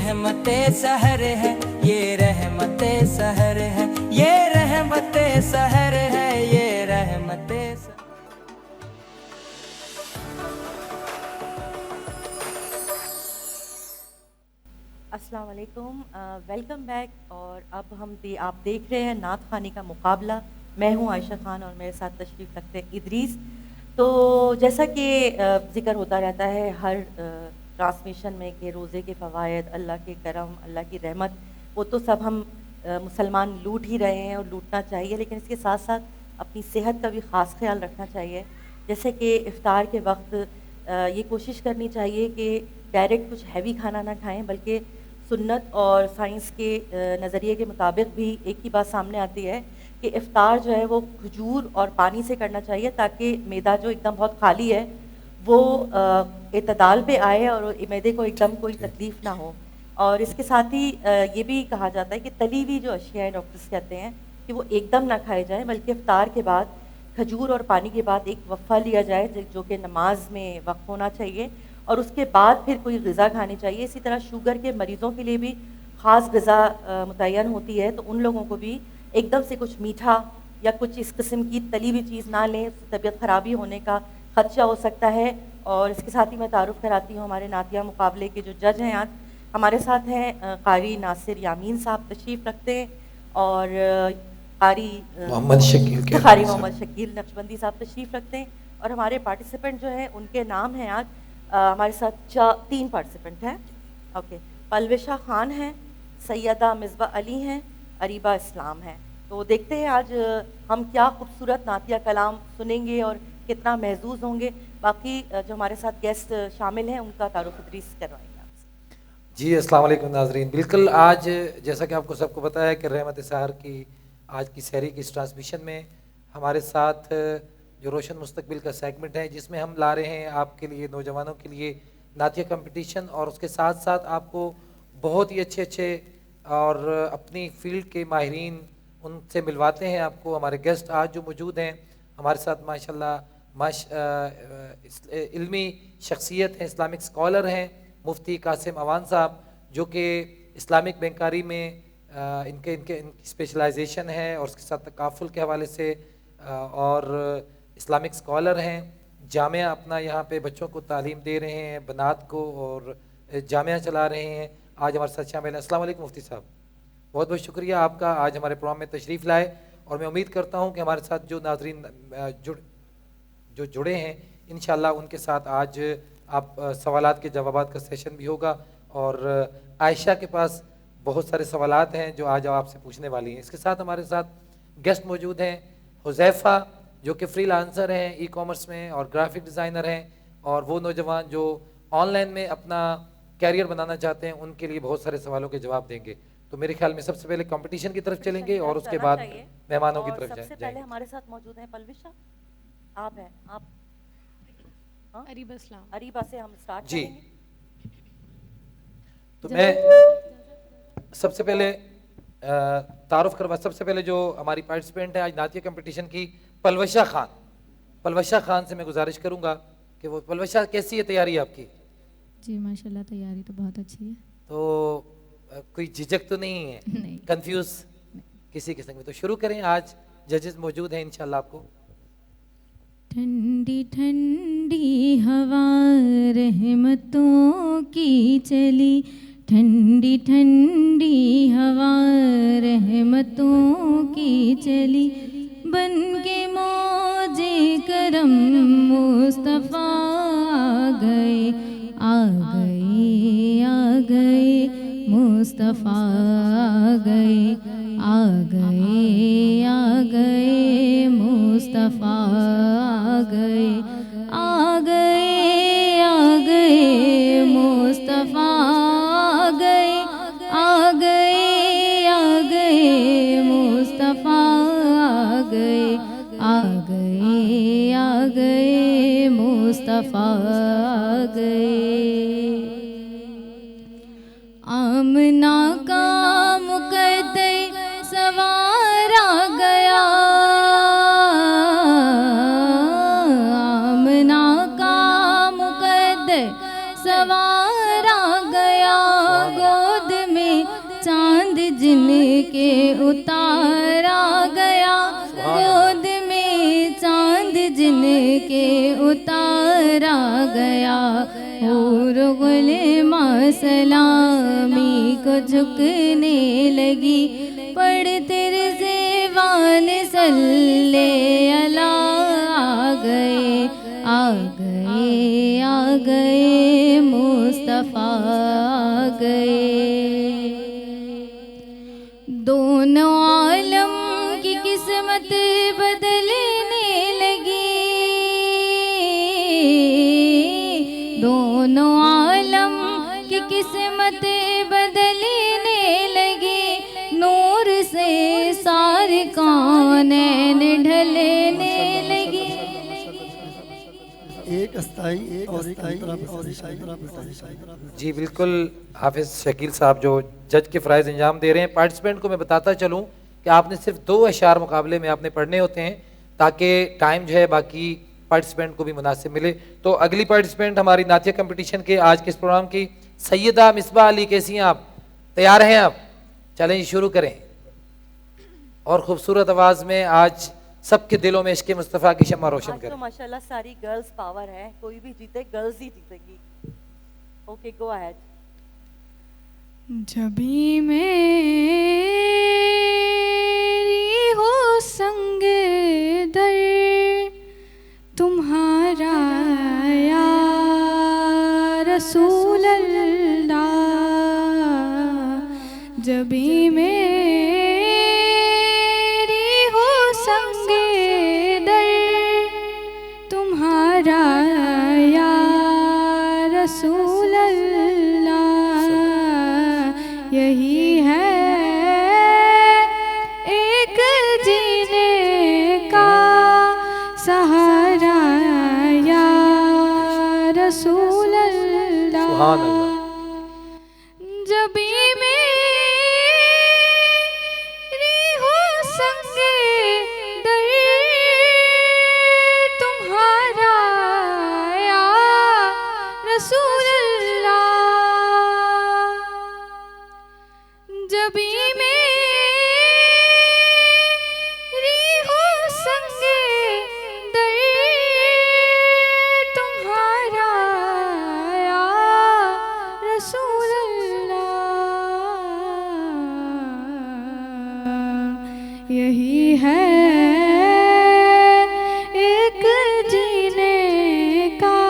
रहमते सहर है, ये रहमते सहर है, ये रहमते सहर है, ये रहमते सहर। अस्सलाम वालेकुम, वेलकम बैक। और अब आप देख रहे हैं नात खानी का मुकाबला। मैं हूं आयशा खान और मेरे साथ तशरीफ़ रखते हैं इदरीस। तो जैसा कि ज़िक्र होता रहता है हर ट्रांसमिशन में कि रोज़े के फ़वाइद, अल्लाह के करम, अल्लाह की रहमत, वो तो सब हम मुसलमान लूट ही रहे हैं और लूटना चाहिए, लेकिन इसके साथ साथ अपनी सेहत का भी ख़ास ख्याल रखना चाहिए। जैसे कि इफ़्तार के वक्त ये कोशिश करनी चाहिए कि डायरेक्ट कुछ हैवी खाना ना खाएं, बल्कि सुन्नत और साइंस के नज़रिए के मुताबिक भी एक ही बात सामने आती है कि इफ़्तार जो है वो खजूर और पानी से करना चाहिए, ताकि मैदा जो एकदम बहुत खाली है वो एतदाल पे आए और मैदे को एकदम कोई तकलीफ़ ना हो। और इसके साथ ही ये भी कहा जाता है कि तली हुई जो अशिया है, डॉक्टर्स कहते हैं कि वो एकदम ना खाए जाएँ, बल्कि इफ़्तार के बाद खजूर और पानी के बाद एक वक्फ़ा लिया जाए जो कि नमाज में वक़्फ़ होना चाहिए, और उसके बाद फिर कोई ग़िज़ा खानी चाहिए। इसी तरह शुगर के मरीज़ों के लिए भी ख़ास ग़िज़ा मुतय्यन होती है, तो उन लोगों को भी एकदम से कुछ मीठा या कुछ इस किस्म की तली हुई चीज़ ना लें, तबीयत ख़राबी होने का ख़दशा हो सकता है। और इसके साथ ही मैं तारुफ़ कराती हूँ हमारे नातिया मुकाबले के जो जज हैं आज हमारे साथ हैं। क़ारी नासिर यामीन साहब तशरीफ़ रखते हैं, और क़ारी मोहम्मद शकील के क़ारी मोहम्मद शकील नक्शबंदी साहब तशरीफ़ रखते हैं। और हमारे पार्टिसिपेंट जो हैं उनके नाम हैं आज हमारे साथ 3 पार्टिसिपेंट हैं। ओके, पलविशा खान हैं, सैयदा मिसबा अली हैं, अरीबा इस्लाम हैं। तो देखते हैं आज हम क्या खूबसूरत नातिया कलाम सुनेंगे और कितना महजूज़ होंगे। बाकी जो हमारे साथ गेस्ट शामिल हैं उनका तारुफ़ इदरीस करवाएंगे आपसे। जी अस्सलाम वालेकुम नाज़रीन। बिल्कुल आज जैसा कि आपको सबको पता है कि रहमत सहर की आज की सहरी की इस ट्रांसमिशन में हमारे साथ जो रोशन मुस्तकबिल का सेगमेंट है, जिसमें हम ला रहे हैं आपके लिए, नौजवानों के लिए नातिया कंपटीशन, और उसके साथ साथ आपको बहुत ही अच्छे अच्छे और अपनी फील्ड के माहिरीन उनसे मिलवाते हैं आपको। हमारे गेस्ट आज जो मौजूद हैं हमारे साथ माशाल्लाह इल्मी शख्सियत हैं, इस्लामिक स्कॉलर हैं, मुफ्ती कासिम अवान साहब, जो कि इस्लामिक बैंकारी में इनकी स्पेशलाइजेशन है और उसके साथ तकाफुल के हवाले से और इस्लामिक स्कॉलर हैं। जामिया अपना यहाँ पे बच्चों को तालीम दे रहे हैं, बनात को, और जामिया चला रहे हैं। आज हमारे साथ शामिल हैं। अस्सलाम वालेकुम मुफ्ती साहब, बहुत बहुत शुक्रिया आपका आज हमारे प्रोग्राम में तशरीफ़ लाए। और मैं उम्मीद करता हूँ कि हमारे साथ जो नाज़रीन जुड़े हैं इंशाल्लाह उनके साथ आज आप सवालात के जवाबात का सेशन भी होगा। और आयशा के पास बहुत सारे सवालात हैं जो आज आपसे पूछने वाली हैं। इसके साथ हमारे साथ गेस्ट मौजूद हैं हुज़ैफ़ा, जो कि फ्रीलांसर हैं ई कॉमर्स में और ग्राफिक डिज़ाइनर हैं, और वो नौजवान जो ऑनलाइन में अपना कैरियर बनाना चाहते हैं उनके लिए बहुत सारे सवालों के जवाब देंगे। तो मेरे ख्याल में सबसे पहले कंपटीशन की तरफ चलेंगे और उसके बाद मेहमानों की तरफ सबसे पहले हमारे साथ मौजूद हैं पलविशा, आप हैं, आप अरीबा इस्लाम। अरीबा से हम स्टार्ट जी। करेंगे। तो मैं सबसे पहले तारुफ करवा, सबसे पहले जो हमारी पार्टिसिपेंट है आज नातिया कंपटीशन की, पलवशा खान। पलवशा खान से मैं गुजारिश करूंगा कि वो, पलवशा कैसी है तैयारी आपकी? जी माशाल्लाह तैयारी तो बहुत अच्छी है। तो कोई झिझक तो नहीं है? नहीं। कंफ्यूज किसी किस्म में? तो शुरू करें, आज जजेस मौजूद हैं इंशाल्लाह आपको। ठंडी ठंडी हवा रहमतों की चली, ठंडी ठंडी हवा रहमतों की चली, बन के मौजे करम मुस्तफ़ा आ गए, आ गए, आ गए मुस्तफ़ा आ गए, आ गए, आ गए मुस्तफ़ा आ गए, आ गए, आ गए मुस्तफ़ा आ गए, आ गए, आ गए मुस्तफ़ा आ गए, आ गए, आ गए मुस्तफ़ा आ गए। आमना का मुकद्दर सवारा गया, आमना का मुकद्दर सवारा गया, गोद जिनके उतारा गया, गोद में चांद जिनके उतारा गया, और गुलमा सलामी को झुकने लगी, पढ़ तेरे ज़ेवान सल्ले अला, आ गए आ गए आ गए मुस्तफ़ा आ गए। दोनों आलम की किस्मत बदलने लगी, दोनों आलम की किस्मत बदलने लगी, नूर से सारे कौनैन ढलने लगी। एक अस्थाई और एक अंतरा। जी बिल्कुल, हाफिज़ शकील साहब जो जज के फ़राइज़ अंजाम दे रहे हैं। पार्टिसिपेंट को मैं बताता चलूँ कि आपने सिर्फ 2 अशार मुकाबले में आपने पढ़ने होते हैं, ताकि टाइम जो है बाकी पार्टिसिपेंट को भी मुनासिब मिले। तो अगली पार्टिसिपेंट हमारी नातिया कंपटीशन के आज के इस प्रोग्राम की सैयदा मिसबा अली, कैसी हैं आप? तैयार हैं आप? चलें शुरू करें। और खूबसूरत आवाज़ में आज सबके दिलों में इश्क़ मुस्तफ़ा की शम्मा रोशन आज तो करें। माशाल्लाह सारी गर्ल्स पावर है, कोई भी जीते गर्ल्स ही जीतेगी। Okay, go ahead. जभी मेरी हो संगे दर तुम्हारा या रसूल अल्लाह, जभी मेरी हो संगे दर तुम्हारा या रसूल अल्लाह, यही है एक जीने का सहारा या रसूल अल्लाह। सुभान अल्लाह। जब मेरी हो संगे दर तुम्हारा या रसूल अल्लाह, जब मेरी हो संगे दर तुम्हारा या रसूल अल्लाह, यही है एक जीने का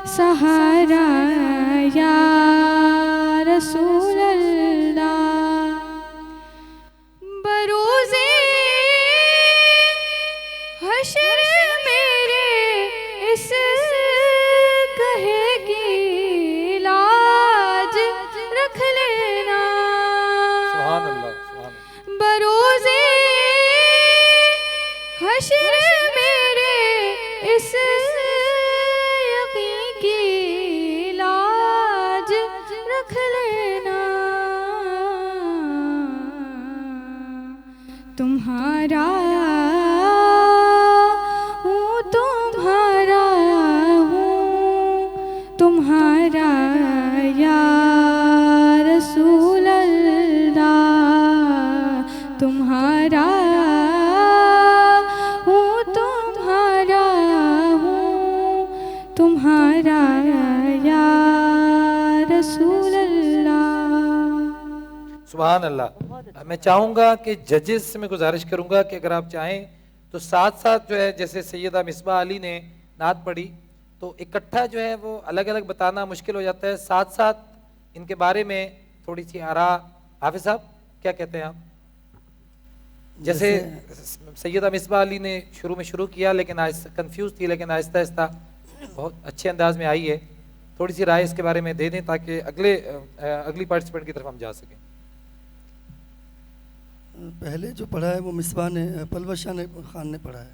सहारा या रसूल अल्लाह। बरोज़े हशर मेरे इस कहेगी लाज रख लेना, सुभान अल्लाह, सुभान अल्लाह। बरोज़े हशर मेरे इस यकीन की लाज रख लेना, तुम्हारा हूँ तुम्हारा हूँ तुम्हारा या रसूल अल्लाह, तुम्हारा हूँ तुम्हारा हूँ तुम्हारा या रसूल अल्लाह। सुभान अल्लाह। मैं चाहूँगा कि जजेस से मैं गुजारिश करूँगा कि अगर आप चाहें तो साथ साथ जो है, जैसे सैयदा मिसबा अली ने नात पढ़ी, तो इकट्ठा जो है वो अलग अलग बताना मुश्किल हो जाता है, साथ साथ इनके बारे में थोड़ी सी आरा। हाफिज़ साहब क्या कहते हैं आप? जैसे सैयदा मिसबा अली ने शुरू में शुरू किया, लेकिन कंफ्यूज थी, लेकिन आहिस्ता आहिस्ता बहुत अच्छे अंदाज में आई है। थोड़ी सी राय इसके बारे में दे दें ताकि अगली पार्टिसिपेंट की तरफ हम जा सकें। पहले जो पढ़ा है वो मिसबा ने पलवशा ने खान ने पढ़ा है,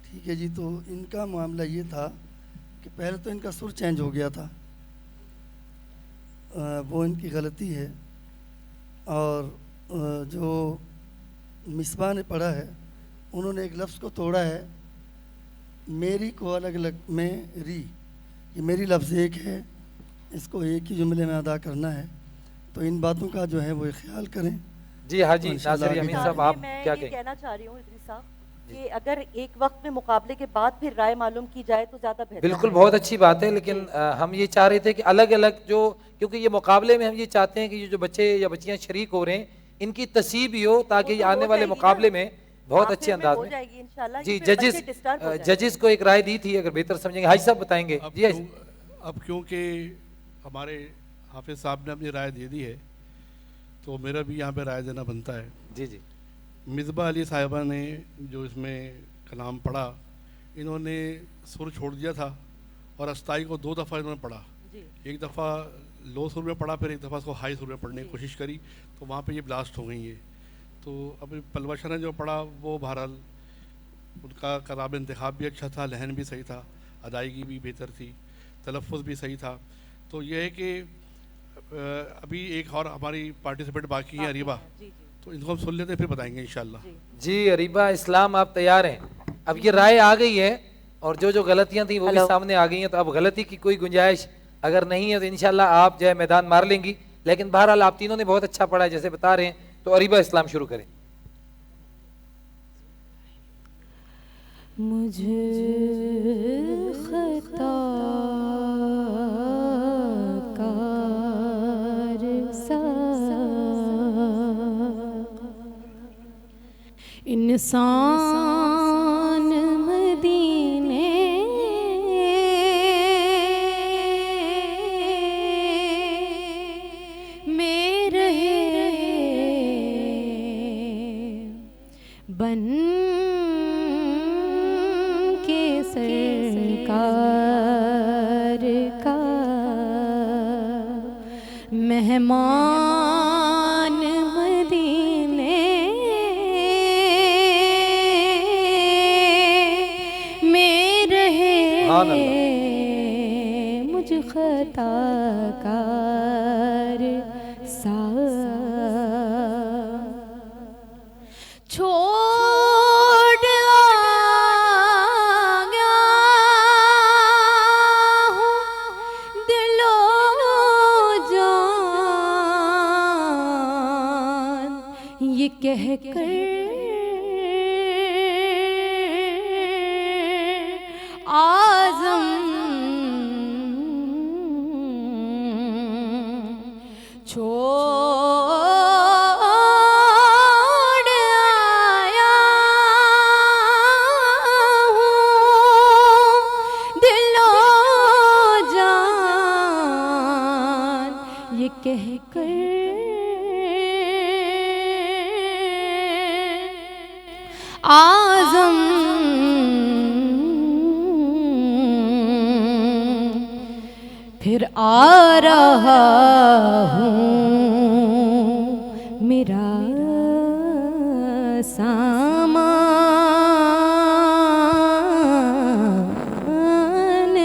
ठीक है जी। तो इनका मामला ये था कि पहले तो इनका सुर चेंज हो गया था, वो इनकी गलती है। और जो मिसबा ने पढ़ा है उन्होंने एक लफ्ज़ को तोड़ा है, मेरी को अलग अलग में री, ये मेरी लफ्ज़ एक है, इसको एक ही जुमले में अदा करना है। तो इन बातों का जो है वो ख्याल करें। जी हाजी इंशाल्लाह नासिर यामीन आगे साहब, आप मैं क्या ये कहेंगे? कहना चाह रही हूँ इदरीस साहब कि अगर एक वक्त में मुकाबले के बाद फिर राय मालूम की जाए तो ज़्यादा बेहतर बिल्कुल, रहेगा। बहुत अच्छी बात है, लेकिन हम ये चाह रहे थे कि अलग अलग जो, क्योंकि ये मुकाबले में हम ये चाहते हैं कि ये जो बच्चे या बच्चियां शरीक हो रहे हैं इनकी तसीब भी हो, ताकि वो तो आने हो वाले जाएगी मुकाबले ना। में बहुत अच्छे आखिर में अंदाज हो में। जाएगी इंशाल्लाह, जी ये फिर बच्चे जजेस डिस्टर्ब हो जाएंगे। जजेस को एक राय दी थी, अगर बेहतर समझेंगे हाजी साहब बताएंगे। जी अब क्योंकि हमारे हाफिज साहब ने अपनी राय दे दी है तो मेरा भी यहाँ पे राय देना बनता है। जी जी मिसबा अली साहिबा ने जो इसमें कलाम पढ़ा, इन्होंने सुर छोड़ दिया था और अस्ताई को 2 दफ़ा इन्होंने पढ़ा। जी एक दफ़ा लो सुर में पढ़ा, फिर एक दफ़ा उसको हाई सुर में पढ़ने की कोशिश करी, तो वहाँ पे ये ब्लास्ट हो गई है। तो अब पलवशा ने जो पढ़ा वो बहरहाल उनका कलाम इंतखाब भी अच्छा था, लहन भी सही था, अदायगी भी बेहतर थी, तलफ़ुज़ भी सही था। तो यह है कि अभी एक और हमारी पार्टिसिपेंट बाकी है अरीबा, जी जी तो इनको हम सुन लेते हैं फिर बताएंगे इंशाल्लाह। जी जी अरीबा इस्लाम, आप तैयार हैं? अब ये राय आ गई है और जो जो गलतियां थी वो भी हेलो। सामने आ गई हैं, तो अब गलती की कोई गुंजाइश अगर नहीं है तो इंशाल्लाह आप जो है मैदान मार लेंगी। लेकिन बहरहाल आप तीनों ने बहुत अच्छा पढ़ा है जैसे बता रहे हैं, तो अरीबा इस्लाम शुरू करें। मुझ खताकार सा इंसान मदीने में रहे बन के सरकार का मेहमान मदीने में रहे सुभान मुझ खताकार सा छोड़ आ गया हूँ दिलो जान ये कह कर आज़म छोड़ आया हूँ दिलो जान ये कह कर आज़म फिर आ रहा हूँ मेरा सामान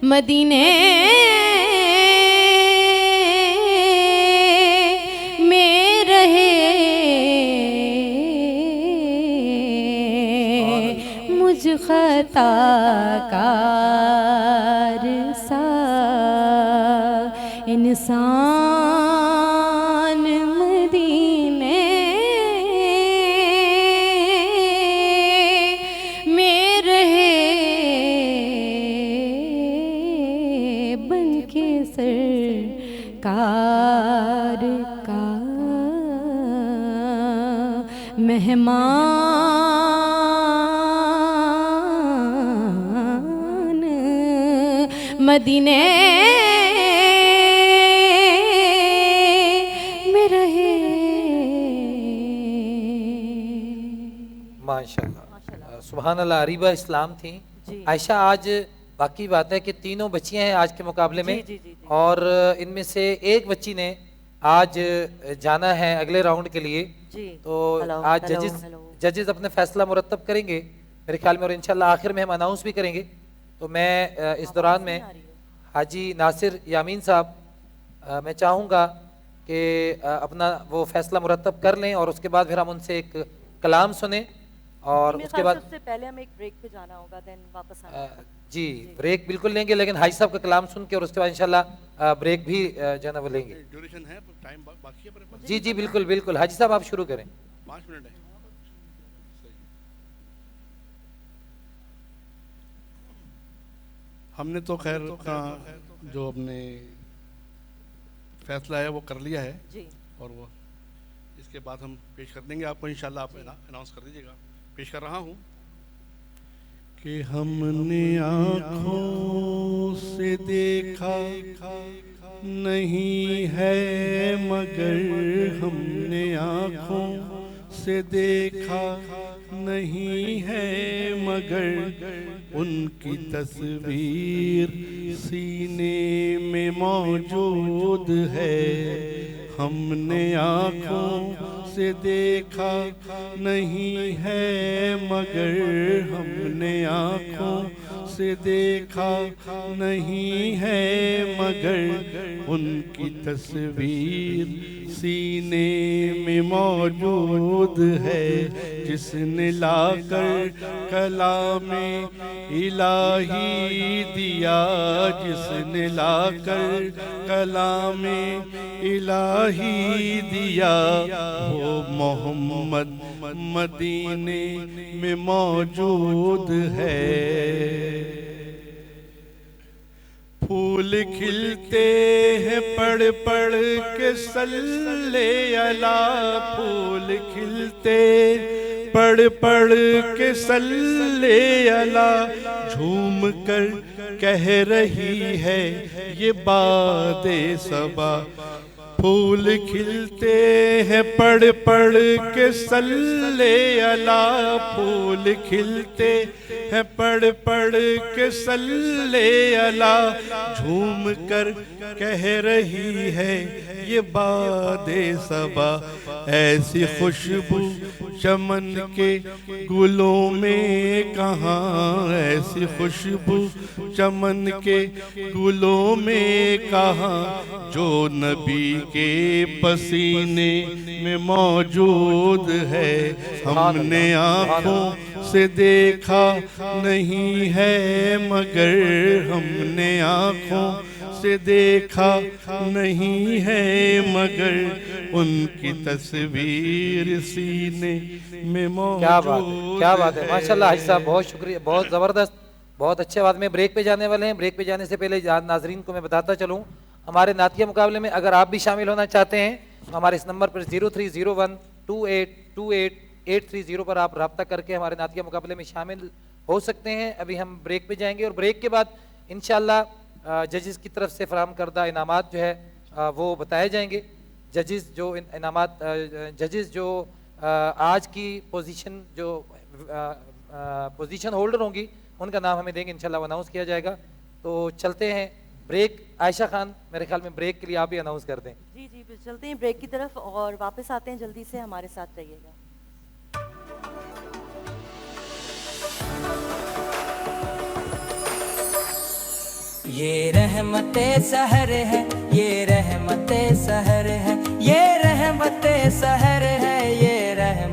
मदीने में रहे मुझ खताकार सा इंसान मदीने में रहे बन के सरकार का मेहमान मदीने में रहे। माशाल्लाह, सुभान अल्लाह। अरीबा इस्लाम थी। जी। आयशा, आज बाकी बात है कि तीनों बच्चियां हैं आज के मुकाबले में, जी, जी, जी, जी। और इनमें से एक बच्ची ने आज जाना है अगले राउंड के लिए। जी। तो हेलो, आज हेलो, जजेस हेलो। जजेस अपने फैसला मुरतब करेंगे मेरे ख्याल में, और इंशाल्लाह आखिर में हम अनाउंस भी करेंगे। तो मैं इस दौरान में हाजी नासिर यामीन साहब, मैं चाहूँगा कि अपना वो फैसला मुरतब कर लें और उसके बाद फिर हम उनसे एक कलाम सुने और मेरे उसके ख्याल बाद से सबसे पहले हमें एक ब्रेक पे जाना होगा, देन वापस आना होगा। जी ब्रेक बिल्कुल लेंगे, लेकिन हाजी साहब का कलाम सुन के और उसके बाद इंशाल्लाह ब्रेक भी जो है ना वो लेंगे। ड्यूरेशन है, टाइम बाकी है अपने पास? जी जी बिल्कुल बिल्कुल, हाजी साहब आप शुरू करें। 5 मिनट है। सही। हमने तो खैर का जो अपने फैसला है वो कर लिया है, जी और वो इसके बाद हम पेश कर देंगे आपको इंशाल्लाह। आप अनाउंस कर दीजिएगा। पेश कर रहा हूँ कि हमने आँखों से देखा नहीं है, मगर हमने आँखों से देखा नहीं है, मगर उनकी तस्वीर सीने में मौजूद है। हमने आँखों से देखा नहीं है, मगर हमने आँखों से देखा नहीं है, मगर उनकी तस्वीर सीने में मौजूद है। जिसने लाकर कलामे इलाही दिया, जिसने लाकर कलामे इलाही दिया, वो मोहम्मद मदीने में मौजूद है। फूल खिलते हैं पढ़ पढ़ के सल्ले अला, फूल खिलते पढ़ पढ़ के सल्ले अला, झूम कर कह रही है ये बादे सबा। फूल खिलते हैं पढ़ पढ़ के सल्ले अला, फूल खिलते हैं पढ़ पढ़ के सल्ले अला, झूम कर कह रही है ये बादे सबा। ऐसी खुशबू चमन के गुलों में कहाँ, ऐसी खुशबू चमन के गुलों में कहाँ, जो नबी के पसीने में मौजूद है। हमने आँखों से देखा नहीं है, मगर हमने आँखों से देखा नहीं है, मगर उनकी तस्वीर सीने में मौजूद। क्या बात है, क्या बात है, माशाल्लाह हाजी साहब, बहुत शुक्रिया, बहुत ज़बरदस्त, बहुत अच्छे बात में। ब्रेक पे जाने वाले हैं। ब्रेक पे जाने से पहले नाजरीन को मैं बताता चलूँ, हमारे नातिया मुकाबले में अगर आप भी शामिल होना चाहते हैं तो हमारे इस नंबर पर 0301282830 पर आप रब्ता करके हमारे नातिया मुकाबले में शामिल हो सकते हैं। अभी हम ब्रेक पे जाएंगे और ब्रेक के बाद इंशाल्लाह जजेस की तरफ से फराहम करदा इनामात जो है वो बताए जाएंगे। जजेस जो इनामात जजेस जो आज की पोजीशन जो पोजीशन होल्डर होंगी उनका नाम हमें देंगे, इंशाल्लाह अनाउंस किया जाएगा। तो चलते हैं ब्रेक। आयशा खान मेरे ख्याल में ब्रेक के लिए आप भी अनाउंस कर दें। जी जी चलते हैं ब्रेक की तरफ और वापस आते हैं, जल्दी से हमारे साथ रहिएगा। ये रहमते सहर है, ये रहमते सहर है, ये रहमते सहर है, ये रहमत